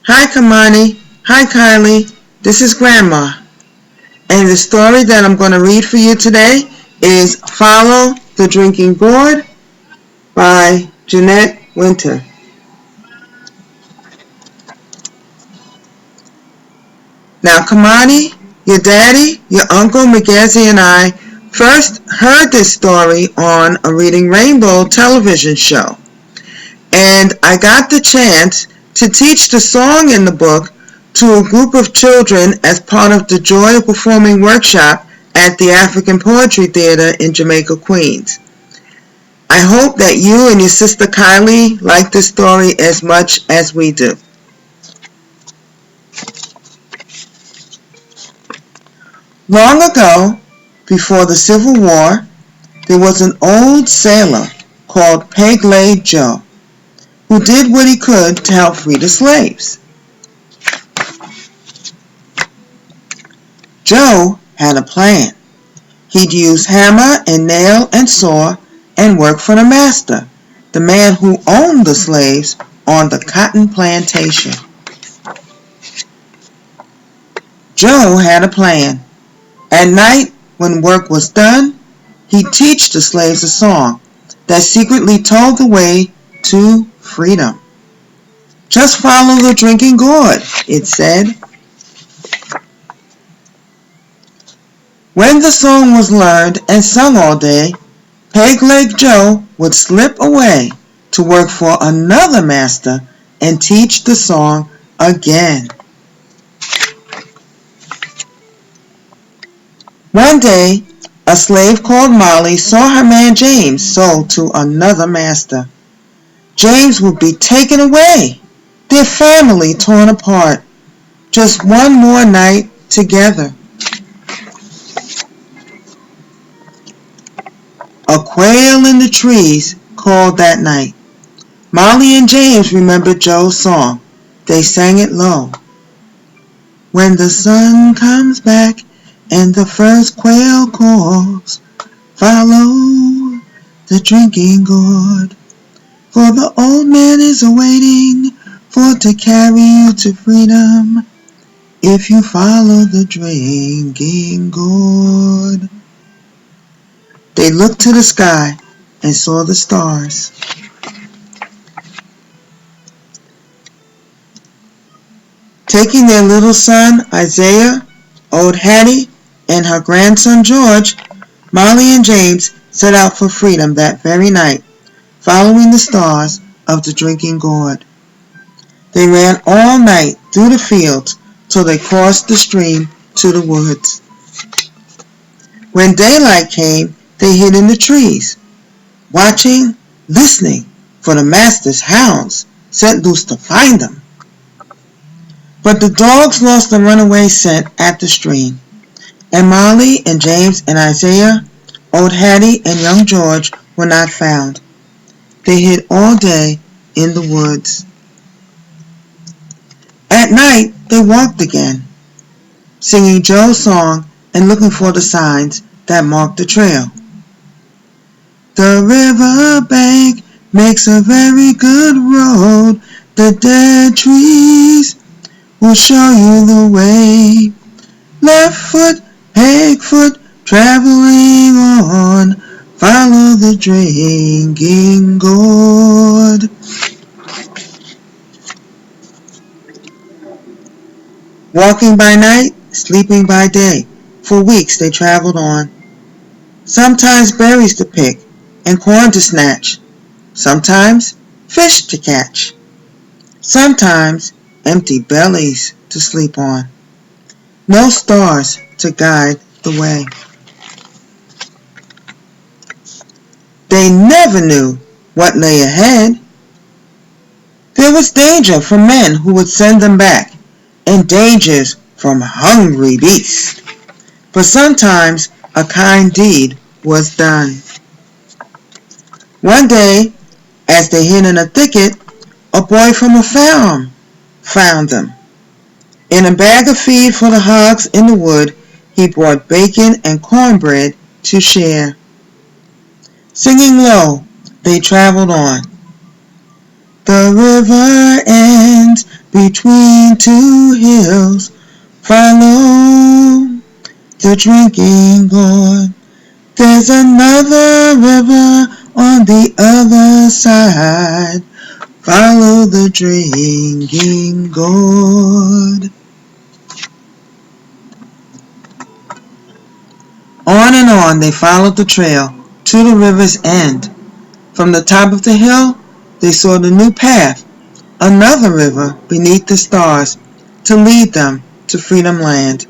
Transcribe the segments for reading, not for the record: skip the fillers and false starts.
Hi Khamani. Hi Kylie. This is Grandma. And the story that I'm going to read for you today is Follow the Drinking Gourd by Jeanette Winter. Now Khamani, your daddy, your uncle McGazzy and I first heard this story on a Reading Rainbow television show. And I got the chance to teach the song in the book to a group of children as part of the Joy of Performing workshop at the African Poetry Theater in Jamaica, Queens. I hope that you and your sister Kylie like this story as much as we do. Long ago, before the Civil War, there was an old sailor called Peg-Legged Joe who did what he could to help free the slaves. Joe had a plan. He'd use hammer and nail and saw and work for the master, the man who owned the slaves on the cotton plantation. Joe had a plan. At night, when work was done, he'd teach the slaves a song that secretly told the way to freedom. Just follow the drinking gourd, it said. When the song was learned and sung all day, Peg-Legged Joe would slip away to work for another master and teach the song again. One day, a slave called Molly saw her man James sold to another master. James would be taken away, their family torn apart. Just one more night together. A quail in the trees called that night. Molly and James remembered Joe's song. They sang it low. When the sun comes back and the first quail calls, follow the drinking gourd, for the old man is awaiting for to carry you to freedom if you follow the drinking gourd. They looked to the sky and saw the stars. Taking their little son Isaiah, old Hattie, and her grandson George, Molly and James set out for freedom that very night, following the stars of the drinking gourd. They ran all night through the fields till they crossed the stream to the woods. When daylight came, they hid in the trees, watching, listening for the master's hounds set loose to find them. But the dogs lost the runaway scent at the stream, and Molly and James and Isaiah, old Hattie and young George were not found. They hid all day in the woods. At night, they walked again, singing Joe's song and looking for the signs that marked the trail. The river bank makes a very good road. The dead trees will show you the way. Left foot, peg foot, traveling on. Follow the drinking gourd. Walking by night, sleeping by day. For weeks they traveled on. Sometimes berries to pick and corn to snatch. Sometimes fish to catch. Sometimes empty bellies to sleep on. No stars to guide the way. They never knew what lay ahead. There was danger from men who would send them back, and dangers from hungry beasts. But sometimes a kind deed was done. One day, as they hid in a thicket, a boy from a farm found them. In a bag of feed for the hogs in the wood, he brought bacon and cornbread to share. Singing low, they traveled on. The river ends between two hills. Follow the drinking gourd. There's another river on the other side. Follow the drinking gourd. On and on they followed the trail to the river's end. From the top of the hill they saw the new path, another river beneath the stars, to lead them to Freedom Land.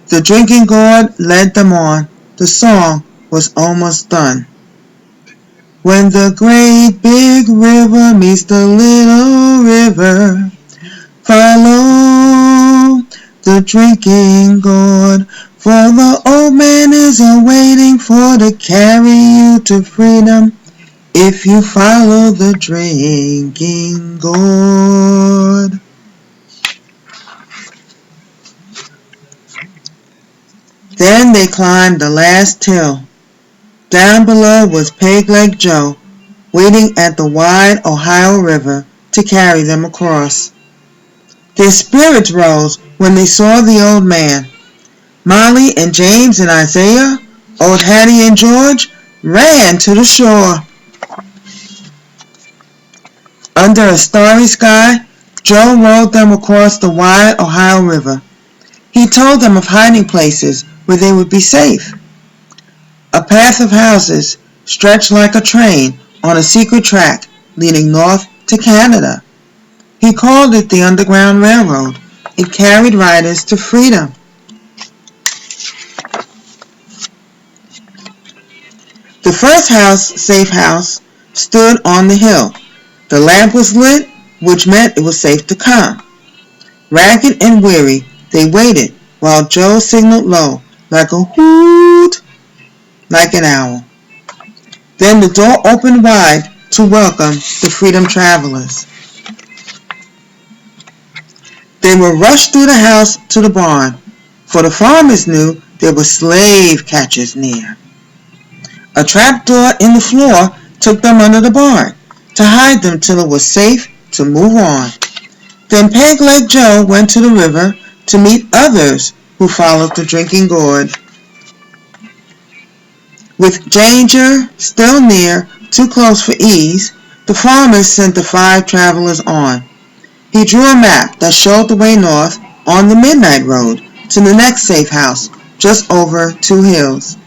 The drinking gourd led them on. The song was almost done. When the great big river meets the little river, follow the drinking gourd, for the old man is a-waiting for to carry you to freedom if you follow the drinking gourd. Then they climbed the last hill. Down below was Peg-Leg Joe, waiting at the wide Ohio River to carry them across. Their spirits rose when they saw the old man. Molly and James and Isaiah, old Hattie and George, ran to the shore. Under a starry sky, Joe rowed them across the wide Ohio River. He told them of hiding places where they would be safe. A path of houses stretched like a train on a secret track leading north to Canada. He called it the Underground Railroad. It carried riders to freedom. The first house, safe house, stood on the hill. The lamp was lit, which meant it was safe to come. Ragged and weary, they waited while Joe signaled low, like a hoot, like an owl. Then the door opened wide to welcome the freedom travelers. They were rushed through the house to the barn, for the farmers knew there were slave catchers near. A trapdoor in the floor took them under the barn to hide them till it was safe to move on. Then Peg-Leg Joe went to the river to meet others who followed the drinking gourd. With danger still near, too close for ease, the farmers sent the 5 travelers on. He drew a map that showed the way north on the Midnight Road to the next safe house, just over 2 hills.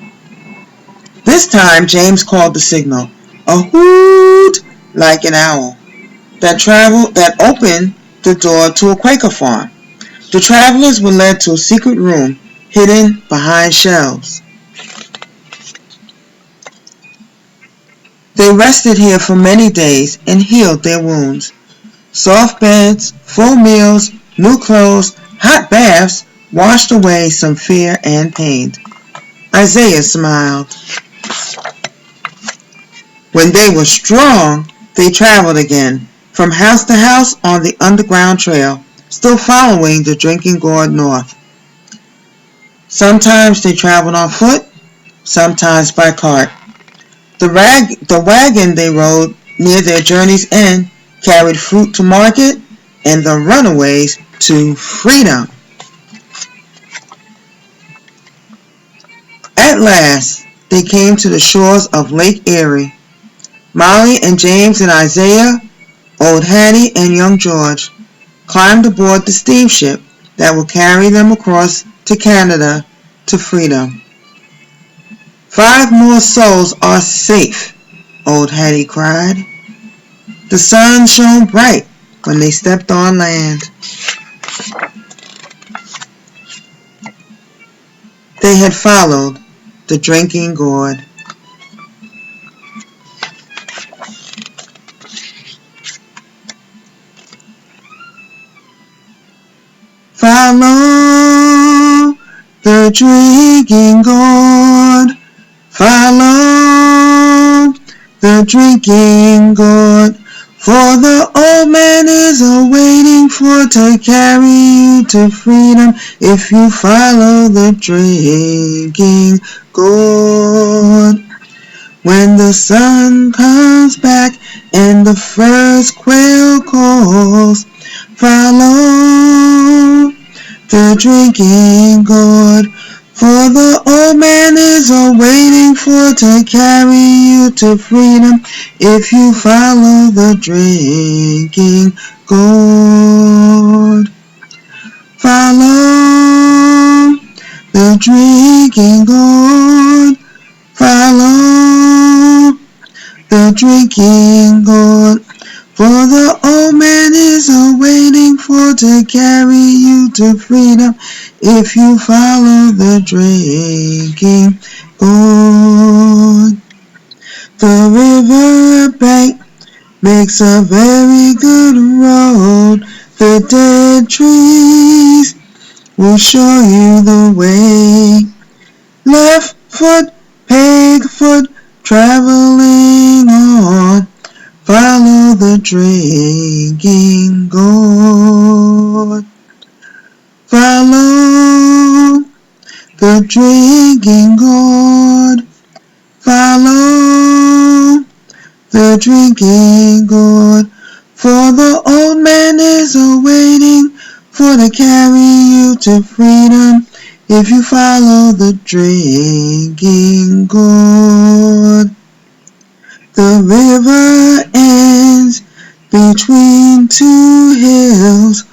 This time James called the signal, a hoot like an owl, that opened the door to a Quaker farm. The travelers were led to a secret room hidden behind shelves. They rested here for many days and healed their wounds. Soft beds, full meals, new clothes, hot baths washed away some fear and pain. Isaiah smiled. When they were strong, they traveled again, from house to house on the underground trail, still following the drinking gourd north. Sometimes they traveled on foot, sometimes by cart. The wagon they rode near their journey's end carried fruit to market and the runaways to freedom. At last, they came to the shores of Lake Erie. Molly and James and Isaiah, old Hattie and young George, climbed aboard the steamship that will carry them across to Canada to freedom. 5 more souls are safe, old Hattie cried. The sun shone bright when they stepped on land. They had followed the drinking gourd. Follow the drinking gourd. Follow the drinking gourd. For the old man is a-waiting for to carry you to freedom if you follow the drinking gourd. When the sun comes back and the first quail calls, follow the drinking gourd. For the old man is waiting for to carry you to freedom if you follow the drinking gourd. Follow the drinking gourd. Follow the drinking gourd. For the old man is waiting for to carry you to freedom if you follow the drinking gourd. The river bank makes a very good road. The dead trees will show you the way. Left foot, pig foot, traveling on. Follow the drinking gourd. Follow the drinking gourd. Follow the drinking gourd. For the old man is waiting for to carry you to freedom if you follow the drinking gourd. The river ends between two hills.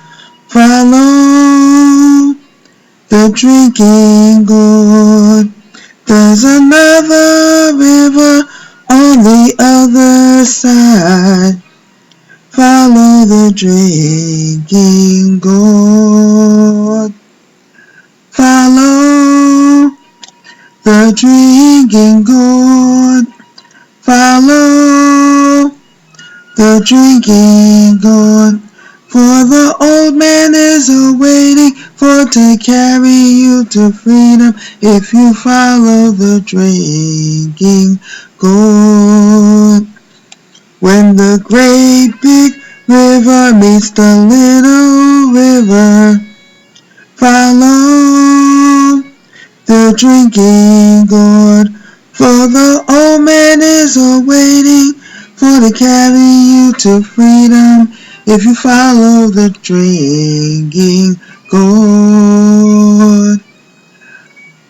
Follow the drinking gourd. There's another river on the other side. Follow the drinking gourd. Follow the drinking gourd. Follow the drinking gourd. For the old man is waiting for to carry you to freedom if you follow the drinking gourd. When the great big river meets the little river, follow the drinking gourd. For the old man is waiting for to carry you to freedom if you follow the drinking gourd.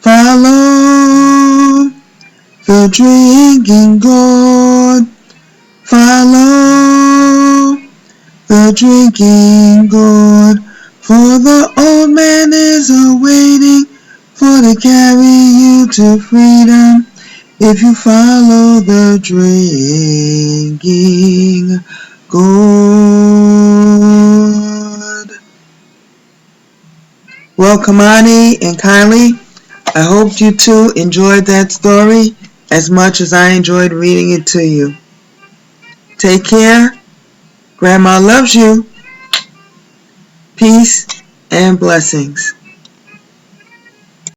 Follow the drinking gourd. Follow the drinking gourd. For the old man is waiting for to carry you to freedom if you follow the drinking gourd. Well, Khamani and Kylie, I hope you two enjoyed that story as much as I enjoyed reading it to you. Take care. Grandma loves you. Peace and blessings.